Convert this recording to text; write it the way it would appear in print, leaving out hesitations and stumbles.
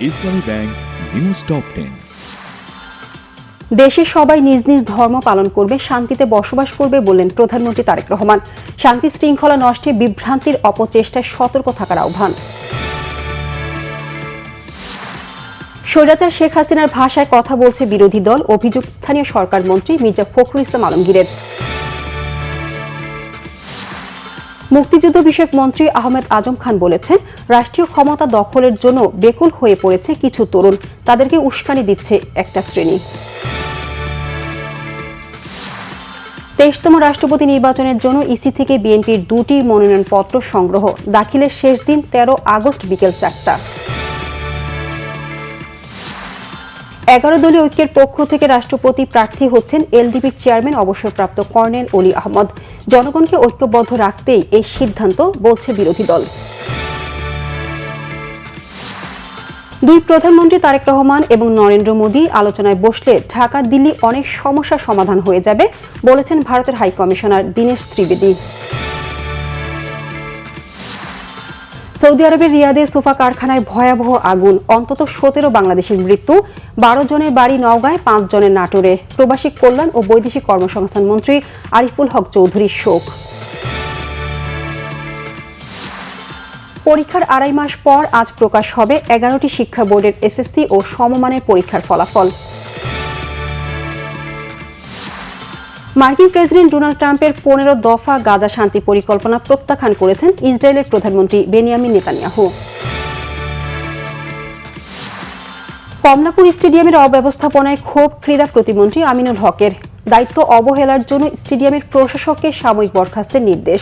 ইসলামী bank news top 10। দেশে সবাই নিজ নিজ ধর্ম পালন করবে, শান্তিতে বসবাস করবে বললেন প্রধানমন্ত্রী তারেক রহমান। শান্তি শৃঙ্খলা নষ্টে বিভ্রান্তির অপচেষ্টায় সতর্ক থাকার আহ্বান। স্বৈরাচার শেখ হাসিনার ভাষায় কথা বলছে বিরোধী দল, অভিযোগ স্থানীয় সরকার মন্ত্রী মির্জা ফখরুল ইসলাম আলমগীরের। মুক্তিযুদ্ধ বিষয়ক মন্ত্রী আহমেদ আজম খান বলেছেন, রাষ্ট্রীয় ক্ষমতা দখলের জন্য বেকুল হয়ে পড়েছে কিছু তরুণ, তাদেরকে উস্কানি দিচ্ছে একটা শ্রেণী। 23তম রাষ্ট্রপতি নির্বাচনের জন্য ইসি থেকে বিএনপির 2টি মনোনয়নপত্র সংগ্রহ, দাখিলের শেষ দিন 13 আগস্ট বিকেল 4টা। 11 দলীয় ঐক্যের পক্ষ থেকে রাষ্ট্রপতি প্রার্থী হচ্ছেন এলডিপির চেয়ারম্যান অবসরপ্রাপ্ত কর্নেল অলি আহমদ। জনগণকে ঐক্যবদ্ধ রাখতেই এই সিদ্ধান্ত বলছে বিরোধী দল। দুই প্রধানমন্ত্রী তারেক রহমান এবং নরেন্দ্র মোদী আলোচনায় বসলে ঢাকা দিল্লি অনেক সমস্যার সমাধান হয়ে যাবে বলেছেন ভারতের high commissioner Dinesh Trivedi. Saudi আরবের রিয়াদে সোফা কারখানায় ভয়াবহ আগুন, অন্তত 17 বাংলাদেশির মৃত্যু, 12 জনের বাড়ি নওগাঁয়, 5 জনের নাটোরে। প্রবাসী কল্যাণ ও বৈদেশিক কর্মসংস্থান মন্ত্রী আরিফুল হক চৌধুরীর শোক। পরীক্ষার 2.5 মাস পর আজ প্রকাশ হবে 11টি শিক্ষা বোর্ডের এসএসসি ও সমমানের পরীক্ষার ফলাফল। মার্কিন প্রেসিডেন্ট ডোনাল্ড ট্রাম্পের 15 দফা গাজা শান্তি পরিকল্পনা প্রত্যাখ্যান করেছেন ইসরায়েলের প্রধানমন্ত্রী বেনিয়ামিন নেতানিয়াহু। কমলাপুর স্টেডিয়ামের অব্যবস্থাপনায় ক্ষোভ ক্রীড়া প্রতিমন্ত্রী আমিনুল হকের। দায়িত্ব অবহেলার জন্য স্টেডিয়ামের প্রশাসককে সাময়িক বরখাস্তের নির্দেশ।